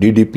DDP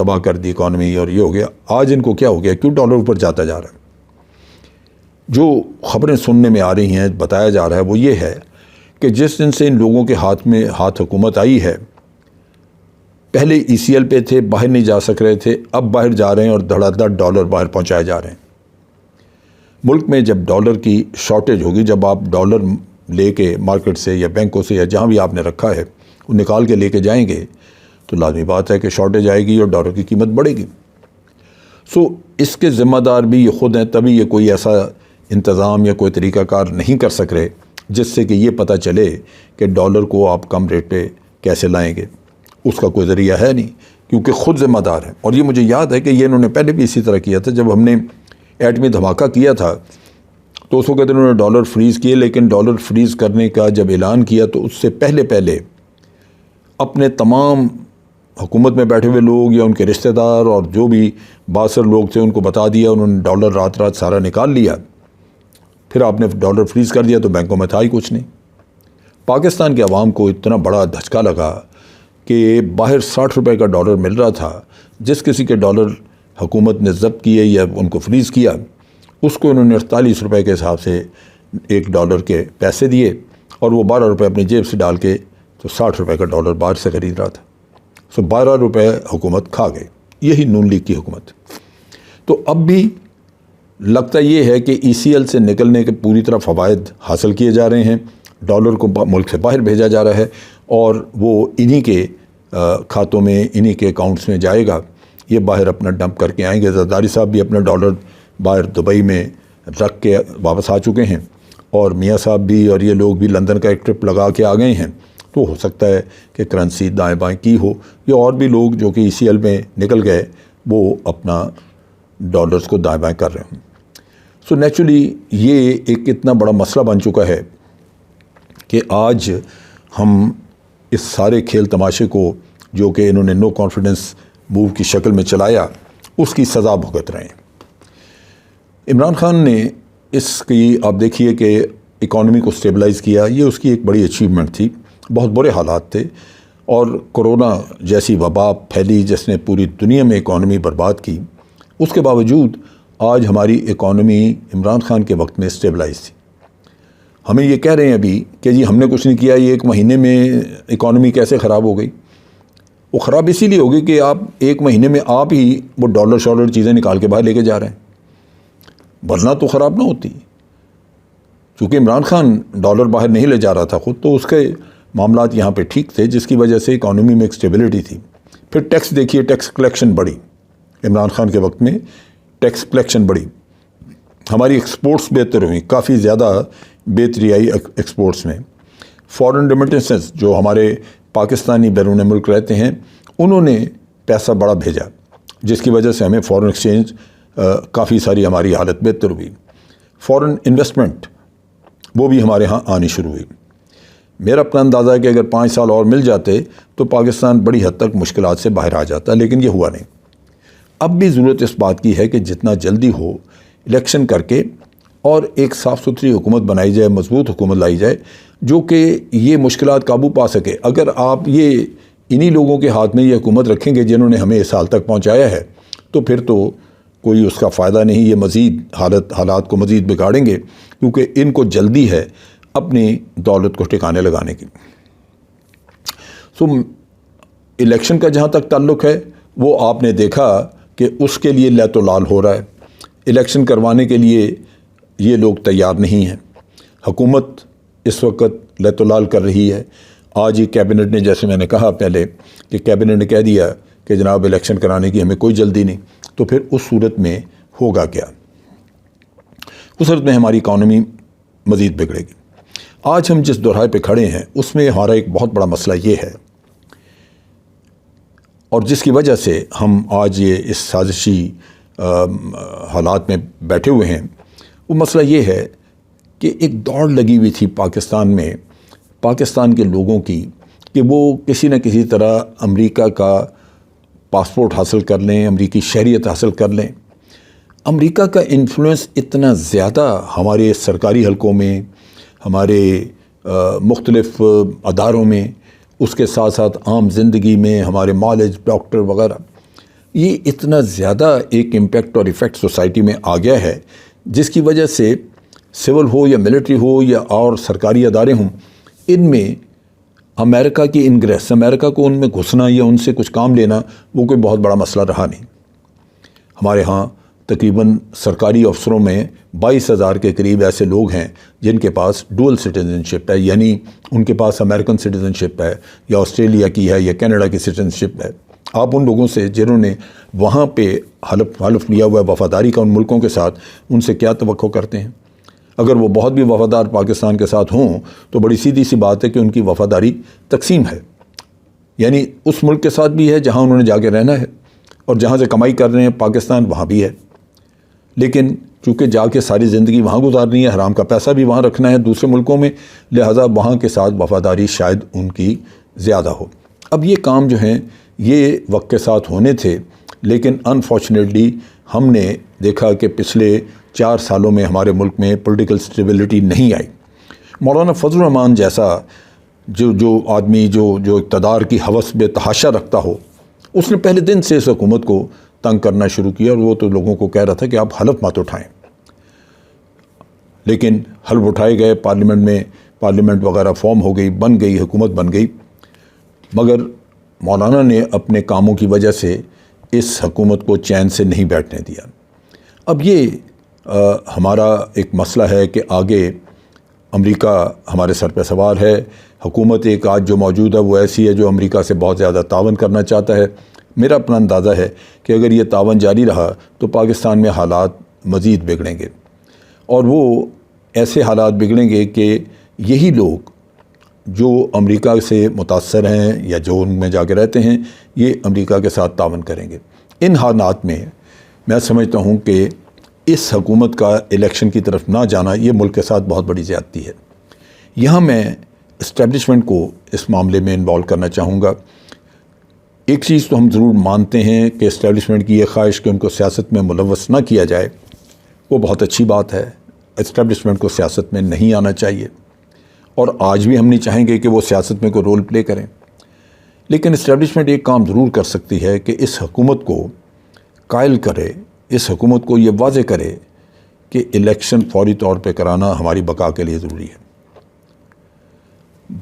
تباہ کر the economy اور یہ ہو گیا. آج ان کو کیا ہو گیا, کیوں ڈالر اوپر جاتا جا رہا ہے؟ جو خبریں سننے میں آ رہی ہیں, بتایا جا رہا ہے, وہ یہ ہے کہ جس دن سے ان لوگوں کے ہاتھ حکومت آئی ہے, پہلے ECL پہ تھے, باہر نہیں جا سک رہے تھے, اب باہر جا رہے ہیں اور دھڑا دھڑ ڈالر باہر پہنچائے جا رہے ہیں. ملک میں جب ڈالر کی شارٹیج ہوگی, جب آپ ڈالر لے کے مارکیٹ سے یا بینکوں سے یا جہاں بھی آپ نے رکھا ہے وہ نکال کے لے کے جائیں گے, تو لازمی بات ہے کہ شارٹیج آئے گی اور ڈالر کی قیمت بڑھے گی. اس کے ذمہ دار بھی یہ خود ہیں, تبھی یہ کوئی ایسا انتظام یا کوئی طریقہ کار نہیں کر سک رہے جس سے کہ یہ پتہ چلے کہ ڈالر کو آپ کم ریٹ پہ کیسے لائیں گے. اس کا کوئی ذریعہ ہے نہیں, کیونکہ خود ذمہ دار ہے. اور یہ مجھے یاد ہے کہ یہ انہوں نے پہلے بھی اسی طرح کیا تھا. جب ہم نے ایٹمی دھماکہ کیا تھا تو اس وقت انہوں نے ڈالر فریز کیے, لیکن ڈالر فریز کرنے کا جب اعلان کیا تو اس سے پہلے اپنے تمام حکومت میں بیٹھے ہوئے لوگ یا ان کے رشتہ دار اور جو بھی باثر لوگ تھے ان کو بتا دیا, انہوں نے ڈالر رات سارا نکال لیا. پھر آپ نے ڈالر فریز کر دیا تو بینکوں میں تھا ہی کچھ نہیں. پاکستان کے عوام کو اتنا بڑا دھچکا لگا کہ باہر 60 روپے کا ڈالر مل رہا تھا. جس کسی کے ڈالر حکومت نے ضبط کیے یا ان کو فریز کیا, اس کو انہوں نے 48 روپے کے حساب سے ایک ڈالر کے پیسے دیے اور وہ 12 روپے اپنی جیب سے ڈال کے تو 60 روپے کا ڈالر باہر سے خرید رہا تھا. 12 روپے حکومت کھا گئی. یہی نون لیگ کی حکومت. تو ب بھی لگتا یہ ہے کہ ECL سے نکلنے کے پوری طرح فوائد حاصل کیے جا رہے ہیں, ڈالر کو ملک سے باہر بھیجا جا رہا ہے اور وہ انہی کے کھاتوں میں, انہی کے اکاؤنٹس میں جائے گا. یہ باہر اپنا ڈمپ کر کے آئیں گے. زرداری صاحب بھی اپنا ڈالر باہر دبئی میں رکھ کے واپس آ چکے ہیں, اور میاں صاحب بھی اور یہ لوگ بھی لندن کا ایک ٹرپ لگا کے آ گئے ہیں. تو ہو سکتا ہے کہ کرنسی دائیں بائیں کی ہو, یا اور بھی لوگ جو کہ ECL میں نکل گئے وہ اپنا ڈالرز کو دائیں بائیں کر رہے ہیں. نیچرلی یہ ایک اتنا بڑا مسئلہ بن چکا ہے کہ آج ہم اس سارے کھیل تماشے کو جو کہ انہوں نے نو کانفیڈنس موو کی شکل میں چلایا, اس کی سزا بھگت رہے ہیں. عمران خان نے اس کی آپ دیکھیے کہ اکانومی کو سٹیبلائز کیا, یہ اس کی ایک بڑی اچیومنٹ تھی. بہت برے حالات تھے اور کرونا جیسی وبا پھیلی جس نے پوری دنیا میں اکانومی برباد کی. اس کے باوجود آج ہماری اکانومی عمران خان کے وقت میں سٹیبلائز تھی. ہمیں یہ کہہ رہے ہیں ابھی کہ جی ہم نے کچھ نہیں کیا, یہ 1 مہینے میں اکانومی کیسے خراب ہو گئی. وہ خراب اسی لیے ہوگی کہ آپ 1 مہینے میں آپ ہی وہ ڈالر شالر چیزیں نکال کے باہر لے کے جا رہے ہیں, ورنہ تو خراب نہ ہوتی. چونکہ عمران خان ڈالر باہر نہیں لے جا رہا تھا خود, تو اس کے معاملات یہاں پہ ٹھیک تھے, جس کی وجہ سے اکانومی میں ایک سٹیبلٹی تھی. پھر ٹیکس دیکھیے, ٹیکس کلیکشن بڑھی. عمران خان کے وقت میں ٹیکس کلیکشن بڑھی, ہماری ایکسپورٹس بہتر ہوئیں, کافی زیادہ بہتری آئی ایکسپورٹس میں. فارن ریمیٹنسز جو ہمارے پاکستانی بیرون ملک رہتے ہیں انہوں نے پیسہ بڑا بھیجا, جس کی وجہ سے ہمیں فارن ایکسچینج کافی ساری ہماری حالت بہتر ہوئی. فارن انویسٹمنٹ وہ بھی ہمارے ہاں آنی شروع ہوئی. میرا اپنا اندازہ ہے کہ اگر 5 سال اور مل جاتے تو پاکستان بڑی حد تک مشکلات سے باہر آ جاتا, لیکن یہ ہوا نہیں. اب بھی ضرورت اس بات کی ہے کہ جتنا جلدی ہو الیکشن کر کے اور ایک صاف ستھری حکومت بنائی جائے, مضبوط حکومت لائی جائے جو کہ یہ مشکلات قابو پا سکے. اگر آپ یہ انہی لوگوں کے ہاتھ میں یہ حکومت رکھیں گے جنہوں نے ہمیں اس حال تک پہنچایا ہے, تو پھر تو کوئی اس کا فائدہ نہیں. یہ مزید حالات کو مزید بگاڑیں گے, کیونکہ ان کو جلدی ہے اپنی دولت کو ٹھکانے لگانے کی. الیکشن کا جہاں تک تعلق ہے وہ آپ نے دیکھا کہ اس کے لیے لیت و لال ہو رہا ہے. الیکشن کروانے کے لیے یہ لوگ تیار نہیں ہیں. حکومت اس وقت لیت و لال کر رہی ہے. آج ہی کیبنٹ نے, جیسے میں نے کہا پہلے کہ کیبنٹ نے کہہ دیا کہ جناب الیکشن کرانے کی ہمیں کوئی جلدی نہیں, تو پھر اس صورت میں ہوگا کیا؟ اس صورت میں ہماری اکانومی مزید بگڑے گی. آج ہم جس دورائے پہ کھڑے ہیں اس میں ہمارا ایک بہت بڑا مسئلہ یہ ہے, اور جس کی وجہ سے ہم آج یہ اس سازشی حالات میں بیٹھے ہوئے ہیں, وہ مسئلہ یہ ہے کہ ایک دوڑ لگی ہوئی تھی پاکستان میں, پاکستان کے لوگوں کی, کہ وہ کسی نہ کسی طرح امریکہ کا پاسپورٹ حاصل کر لیں, امریکی شہریت حاصل کر لیں. امریکہ کا انفلوئنس اتنا زیادہ ہمارے سرکاری حلقوں میں, ہمارے مختلف اداروں میں, اس کے ساتھ ساتھ عام زندگی میں, ہمارے مالج, ڈاکٹر وغیرہ, یہ اتنا زیادہ ایک امپیکٹ اور ایفیکٹ سوسائٹی میں آ گیا ہے، جس کی وجہ سے سول ہو یا ملٹری ہو یا اور سرکاری ادارے ہوں، ان میں امریکہ کی انگریس، امریکہ کو ان میں گھسنا یا ان سے کچھ کام لینا وہ کوئی بہت بڑا مسئلہ رہا نہیں۔ ہمارے ہاں تقریباً سرکاری افسروں میں 22,000 کے قریب ایسے لوگ ہیں جن کے پاس ڈول سٹیزن شپ ہے، یعنی ان کے پاس امریکن سٹیزن شپ ہے یا آسٹریلیا کی ہے یا کینیڈا کی سٹیزن شپ ہے۔ آپ ان لوگوں سے جنہوں نے وہاں پہ حلف لیا ہوا ہے وفاداری کا ان ملکوں کے ساتھ، ان سے کیا توقع کرتے ہیں؟ اگر وہ بہت بھی وفادار پاکستان کے ساتھ ہوں تو بڑی سیدھی سی بات ہے کہ ان کی وفاداری تقسیم ہے، یعنی اس ملک کے ساتھ بھی ہے جہاں انہوں نے جا کے رہنا ہے، اور جہاں سے کمائی کر رہے ہیں پاکستان وہاں بھی ہے، لیکن چونکہ جا کے ساری زندگی وہاں گزارنی ہے، حرام کا پیسہ بھی وہاں رکھنا ہے دوسرے ملکوں میں، لہٰذا وہاں کے ساتھ وفاداری شاید ان کی زیادہ ہو۔ اب یہ کام جو ہیں یہ وقت کے ساتھ ہونے تھے، لیکن انفارچونیٹلی ہم نے دیکھا کہ پچھلے 4 سالوں میں ہمارے ملک میں پولیٹیکل سٹیبلٹی نہیں آئی۔ مولانا فضل الرحمان جیسا جو آدمی جو اقتدار کی ہوس بے تحاشا رکھتا ہو، اس نے پہلے دن سے اس حکومت کو تنگ کرنا شروع کیا، اور وہ تو لوگوں کو کہہ رہا تھا کہ آپ حلف مت اٹھائیں، لیکن حلف اٹھائے گئے، پارلیمنٹ وغیرہ فارم ہو گئی، بن گئی، حکومت بن گئی، مگر مولانا نے اپنے کاموں کی وجہ سے اس حکومت کو چین سے نہیں بیٹھنے دیا۔ اب یہ ہمارا ایک مسئلہ ہے کہ آگے امریکہ ہمارے سر پہ سوار ہے، حکومت ایک آج جو موجود ہے وہ ایسی ہے جو امریکہ سے بہت زیادہ تعاون کرنا چاہتا ہے۔ میرا اپنا اندازہ ہے کہ اگر یہ تعاون جاری رہا تو پاکستان میں حالات مزید بگڑیں گے، اور وہ ایسے حالات بگڑیں گے کہ یہی لوگ جو امریکہ سے متاثر ہیں یا جو ان میں جا کے رہتے ہیں، یہ امریکہ کے ساتھ تعاون کریں گے۔ ان حالات میں میں سمجھتا ہوں کہ اس حکومت کا الیکشن کی طرف نہ جانا یہ ملک کے ساتھ بہت بڑی زیادتی ہے۔ یہاں میں اسٹیبلشمنٹ کو اس معاملے میں انوالو کرنا چاہوں گا۔ ایک چیز تو ہم ضرور مانتے ہیں کہ اسٹیبلشمنٹ کی یہ خواہش کہ ان کو سیاست میں ملوث نہ کیا جائے، وہ بہت اچھی بات ہے۔ اسٹیبلشمنٹ کو سیاست میں نہیں آنا چاہیے، اور آج بھی ہم نہیں چاہیں گے کہ وہ سیاست میں کوئی رول پلے کریں، لیکن اسٹیبلشمنٹ ایک کام ضرور کر سکتی ہے کہ اس حکومت کو قائل کرے، اس حکومت کو یہ واضح کرے کہ الیکشن فوری طور پہ کرانا ہماری بقا کے لیے ضروری ہے۔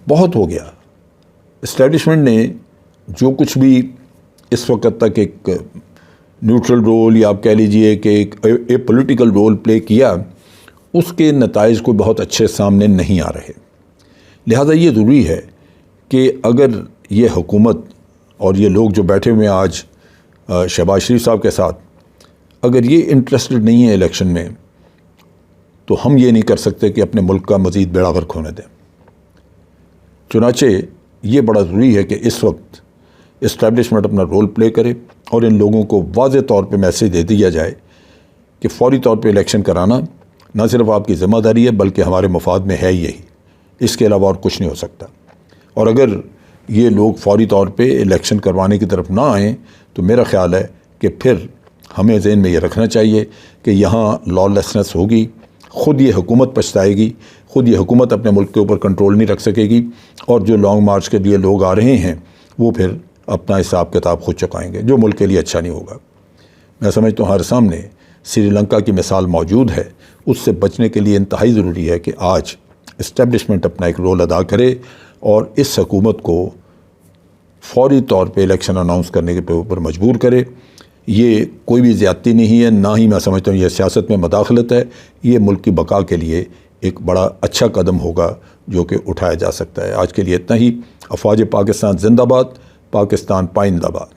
بہت ہو گیا، اسٹیبلشمنٹ نے جو کچھ بھی اس وقت تک ایک نیوٹرل رول یا آپ کہہ لیجئے کہ ایک پولیٹیکل رول پلے کیا، اس کے نتائج کوئی بہت اچھے سامنے نہیں آ رہے۔ لہذا یہ ضروری ہے کہ اگر یہ حکومت اور یہ لوگ جو بیٹھے ہوئے ہیں آج شہباز شریف صاحب کے ساتھ، اگر یہ انٹرسٹڈ نہیں ہے الیکشن میں، تو ہم یہ نہیں کر سکتے کہ اپنے ملک کا مزید بیڑا غرق ہونے دیں۔ چنانچہ یہ بڑا ضروری ہے کہ اس وقت اسٹیبلشمنٹ اپنا رول پلے کرے اور ان لوگوں کو واضح طور پہ میسیج دے دیا جائے کہ فوری طور پہ الیکشن کرانا نہ صرف آپ کی ذمہ داری ہے بلکہ ہمارے مفاد میں ہے یہی، اس کے علاوہ اور کچھ نہیں ہو سکتا۔ اور اگر یہ لوگ فوری طور پہ الیکشن کروانے کی طرف نہ آئیں تو میرا خیال ہے کہ پھر ہمیں ذہن میں یہ رکھنا چاہیے کہ یہاں لا لیسنس ہوگی، خود یہ حکومت پچھتائے گی، خود یہ حکومت اپنے ملک کے اوپر کنٹرول نہیں رکھ سکے گی، اور جو لانگ مارچ کے لیے لوگ آ رہے ہیں وہ پھر اپنا حساب کتاب خود چکائیں گے، جو ملک کے لیے اچھا نہیں ہوگا۔ میں سمجھتا ہوں ہر سامنے سری لنکا کی مثال موجود ہے، اس سے بچنے کے لیے انتہائی ضروری ہے کہ آج اسٹیبلشمنٹ اپنا ایک رول ادا کرے اور اس حکومت کو فوری طور پہ الیکشن اناؤنس کرنے کے اوپر مجبور کرے۔ یہ کوئی بھی زیادتی نہیں ہے، نہ ہی میں سمجھتا ہوں یہ سیاست میں مداخلت ہے، یہ ملک کی بقا کے لیے ایک بڑا اچھا قدم ہوگا جو کہ اٹھایا جا سکتا ہے۔ آج کے لیے اتنا ہی۔ افواج پاکستان زندہ باد، پاکستان پائندہ باد۔